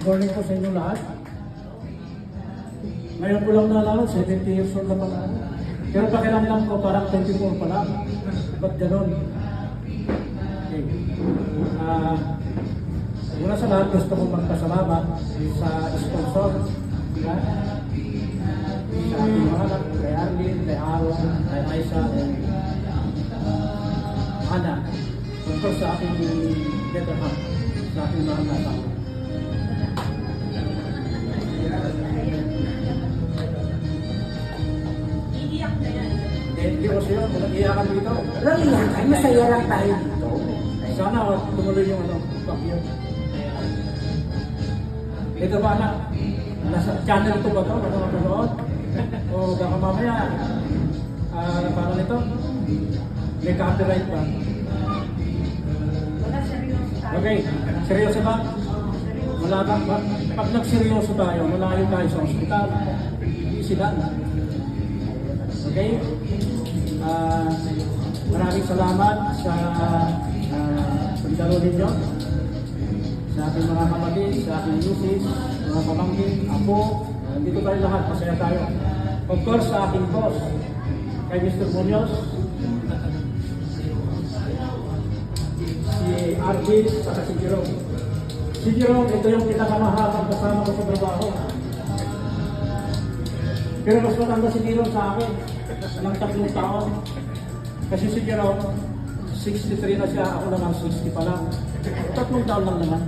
morning po sa inyo lahat. Ngayon ko lang nalaman, 70 years old na pala. Pero pakiramdam ko parang 24 pa lang. Ba't gano'n? Okay. Una sa lahat, gusto kong magpasalamat sa sponsor. Sa aking mga anak, kay Arlene, kay Aaron, kay Aisa, Ana. Tungkol sa aking better half, sa aking mga anak. Hindi ko siya, kung nag-iyakan dito. Walang iyakan, masaya lang tayo dito. Sana tumuloy yung bagyo. Ito ba anak? Nasa channel ko ba ito? Baka mapanood? O baka mamaya, parang ito, may copyright ba? Okay, seryoso ba? Wala ba? Pag nagseryoso tayo, malayo tayo sa ospital. Sila. Okay? Maraming salamat sa pagdalo ninyo, sa aking mga kapatid, sa aking misis, mga pamangkin, apo, dito tayo lahat, masaya tayo. Of course, sa aking boss, kay Mr. Munoz, si Arvin, at si Jerome. Si Jerome, ito yung pinakamahabang kasama ko sa trabaho. Pero mas matanda si Jerome sa akin, ng 3 taon. Kasi si Jerome, 63 na siya, ako naman 60 pa lang. 3 taon lang naman.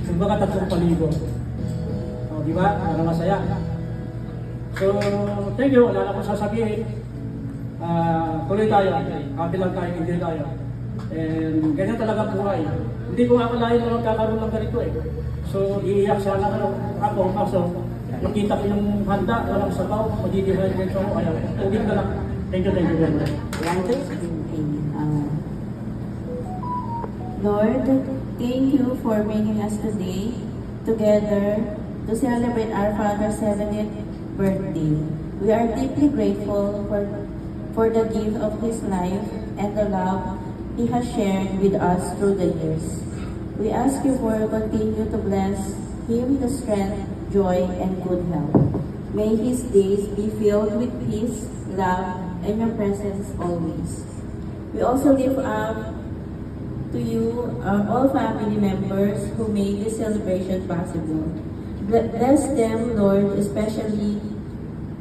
Kung baka 3 paligo. O, di ba? Para masaya. So, thank you. Wala na akong sasabihin. Tuloy tayo. Happy lang tayo, enjoy tayo. And ganyan talaga buhay. Hindi ko akalain na magkakaroon ng ganito eh. So, iiyak sana ako. Kaso, makita ko yung handa, walang sabaw, magiging ko. Ayaw, tugin ka lang. Thank you very much. Lord, thank you for bringing us today together to celebrate our Father's 70th birthday. We are deeply grateful for the gift of His life and the love He has shared with us through the years. We ask you for continue to bless Him the strength, joy, and good health. May His days be filled with peace, love, and your presence always. We also lift up to you all family members who made this celebration possible. Bless them, Lord, especially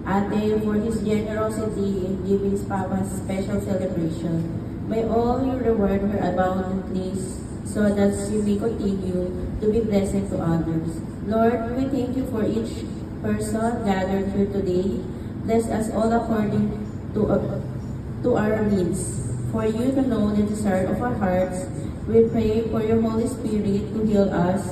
Ate for his generosity in giving Papa's special celebration. May all you reward her abundantly so that she may continue to be blessing to others. Lord, we thank you for each person gathered here today. Bless us all according to our needs. For you to know the desire of our hearts, we pray for your Holy Spirit to heal us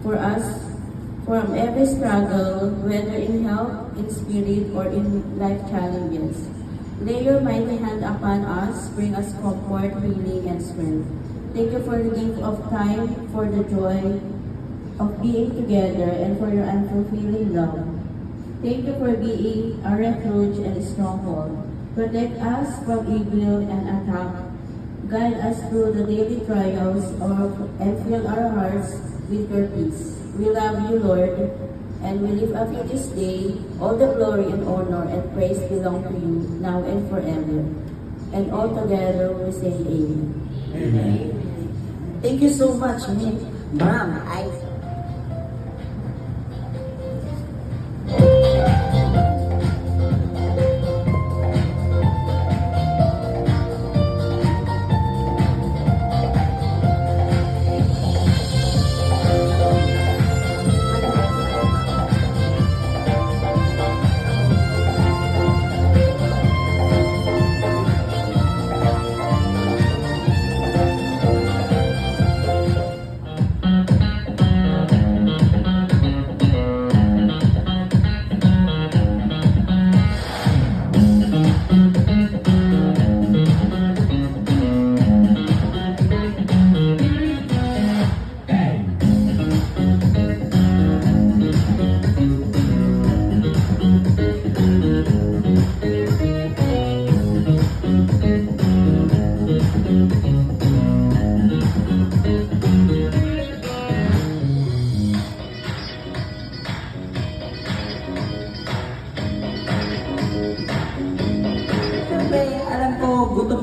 from every struggle, whether in health, in spirit, or in life challenges. Lay your mighty hand upon us, bring us comfort, healing, and strength. Thank you for the gift of time, for the joy of being together, and for your unfulfilling love. Thank you for being a refuge and a stronghold. Protect us from evil and attack. Guide us through the daily trials and fill our hearts with your peace. We love you, Lord, and we lift up you this day. All the glory and honor and praise belong to you, now and forever. And all together we say amen. Amen. Thank you so much, Ma'am.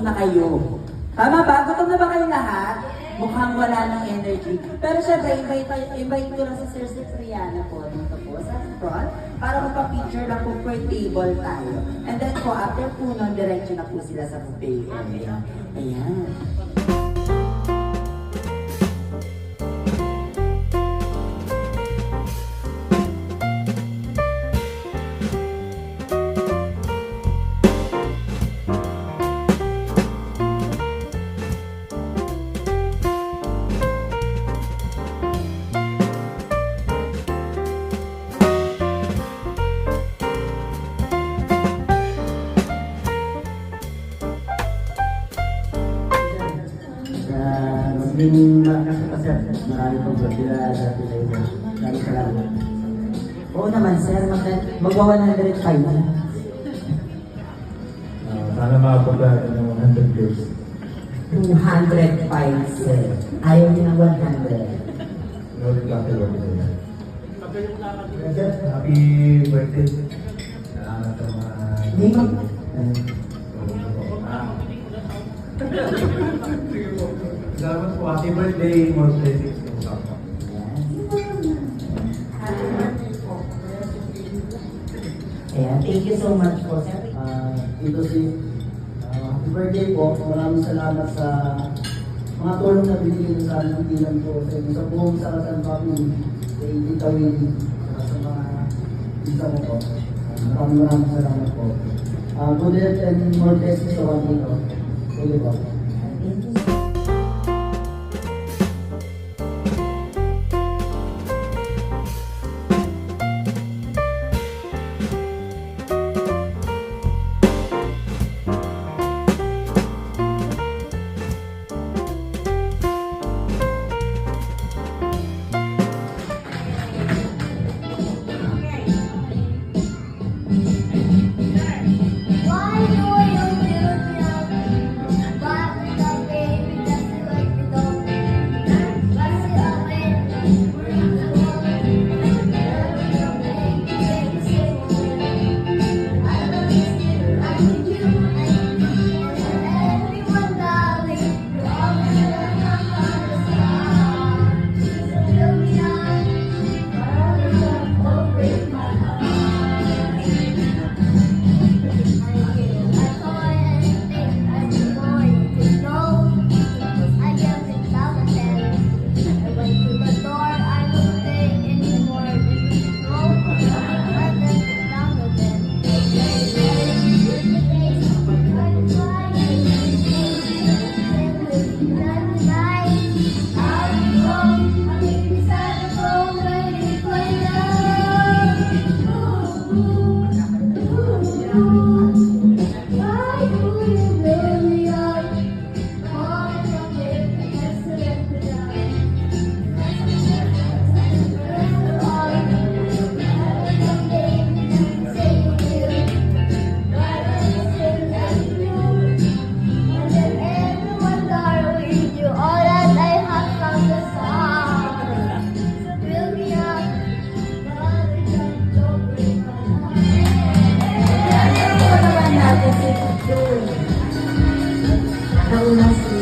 na kayo. Tama ba? Gutom na ba kayo lahat? Mukhang wala ng energy. Pero syempre, invite ko lang si Sir Cipriano po dito po sa front para magpa-picture lang po per table tayo. And then po, after po nun, diretso na po sila sa buffet area. Ayan. Maging malakas pa sir, marami pong sila sa Pilipinas. Maraming salamat. Oo naman, sir. Magwa 105 na. Sana makapunta natin ng 100 views. 205, sir. Ayaw niyo ng 100. Noted lang kayo. Sir, happy birthday. Salamat sa mga... Hindi mo. Salamat po. Happy birthday. More blessings. Ayan, thank you so much po, sir. Ito si happy birthday po. Maraming salamat sa mga tulong na binigay niyo sa amin ng bilang po. Sa buong Sarasan family, kay Tita Winnie, sa mga isa mo po. Maraming salamat po. Good health and more blessings sa one dito. Thank you po. Thank you. Why do you build me up? But the baby doesn't like me though. What's it up everyone darling, you always let my father stop. Build me up, but break my heart. Why do you build me up? Ito naman natin si June. Nauna si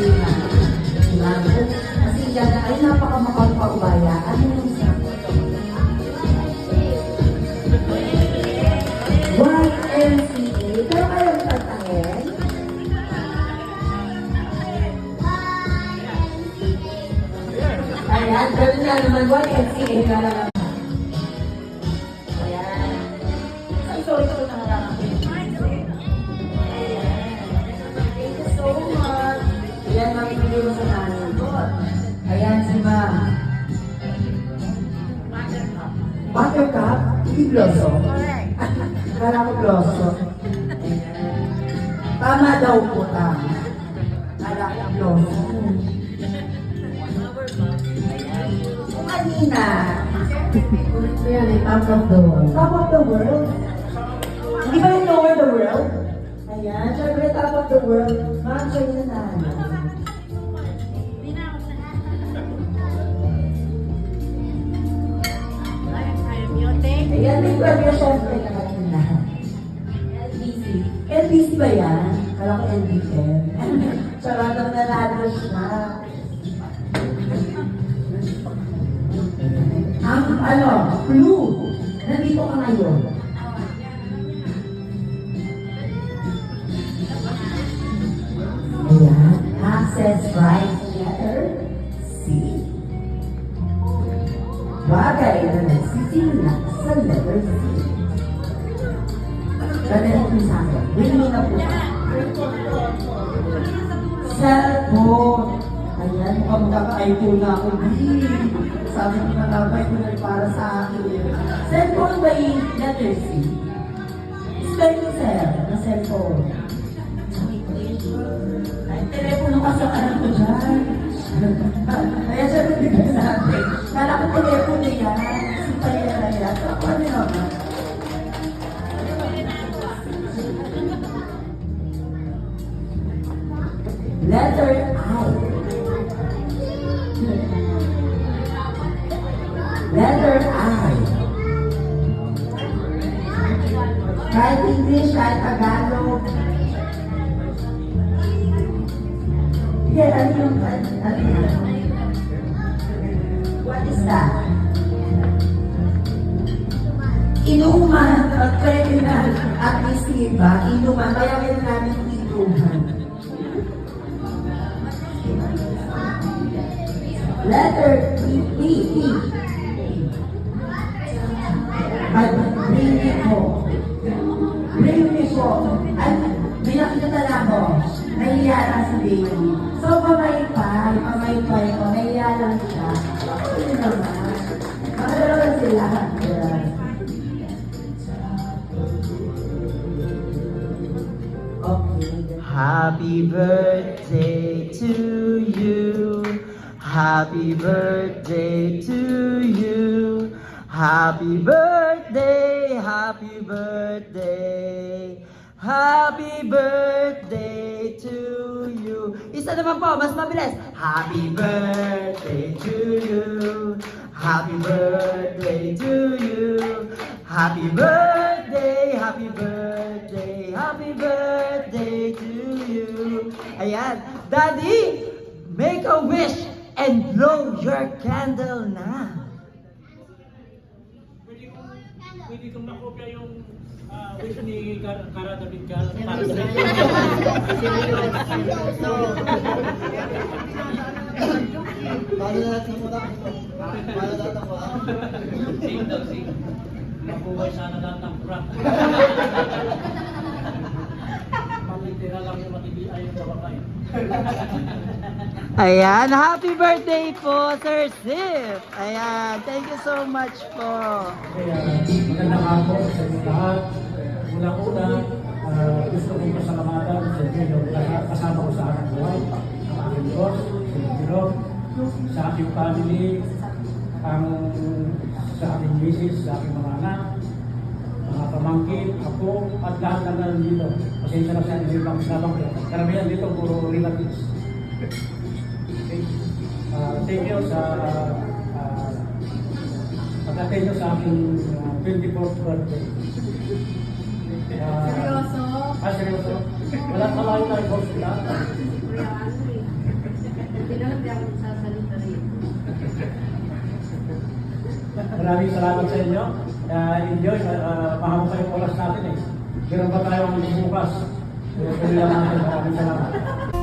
Mago. Kasi yan ay napakamakapag-paubaya. Ano yung sabi? YMCA. Pero kayo ang tagtangin? Ayan, pero nga naman YMCA na lang. Ayan. Ay, sorry ko na lang. Thank you so much. Ayan, makikili mo sa nanin ko. Ayan, si Ma'am. Buttercup? Hindi bloso? Kala ko bloso. Tama daw po, tama. Kala ko bloso. Ayan. Kung kanina, yan ay top of the world. Top of the world? Hindi ba yung lower the world? Ayan, syempre top of the world. Ma'am, siya yun na. Ayan, may premyo syempre na kanina. LBC. LBC ba yan? Kala ko LDM. Charot, ang nanalo siya. Clue. Nandito ka ngayon. Ayan. Access right letter C. Bagay na nagsisimula sa letter C. Ganun po sa akin. Willing na po. Cellphone. Ayan, mukhang magkaka-iPhone na ako. Sabi ko na labay ko na para sa akin. Cellphone by letter C. Spell ko, sir, na cellphone. Ay, telepono ka sa anak ko dyan. Kaya siya nabigay sa akin. Kala ko telepono yan. Si Payera yan. So, ano naman? Letter I. Letter I. Kahit English, kahit Tagalog. Yeah, ano yung, ano yun? What is that? Inuman, criminal, at least iba, inuman, kaya meron namin inuman. Letter P. Bring me po. Ay, may nakita na ako. Nahiya lang si baby. So, pamaypay ko. Nahiya lang siya. Ano naman? Makadalawa sila. Okay. Happy birthday to you. Happy birthday to you. Happy birthday, happy birthday. Happy birthday to you. Isa naman po, mas mabilis. Happy birthday to you. Happy birthday to you. Happy birthday, happy birthday, happy birthday to you. Ayan, Daddy, make a wish and blow your candle na. Pwede kong makopya yung wish ni Cara David Gal. Paano na natin mo tapos ito? Paano natin mo? Sing. Mabuhay sana lahat ng prank. Matitira lang yung matibiyay yung babae. Ayan, happy birthday po, Sir Sip. Ayan, thank you so much po. Kaya magandang hapon sa inyo lahat. Una-una, gusto kong pasalamatan sa inyo kasama ko sa aking buhay, ang aking boss, sa Biro, sa aking family, sa aking misis, sa aking mga anak, mga pamangkin, ako, at lahat na nandito. Pasensya na siya, hindi lang sinabang ko. Karamihan dito, puro relatives. Okay. Thank you sa pag-attend nyo sa aking 24th birthday. Seryoso? Seryoso? Wala malayo tayo boss sila. Hindi naman di ako sasalita rin. Maraming salamat sa inyo. Enjoy. Mahaba pa yung oras natin eh. Meron pa tayong bukas. Maraming salamat.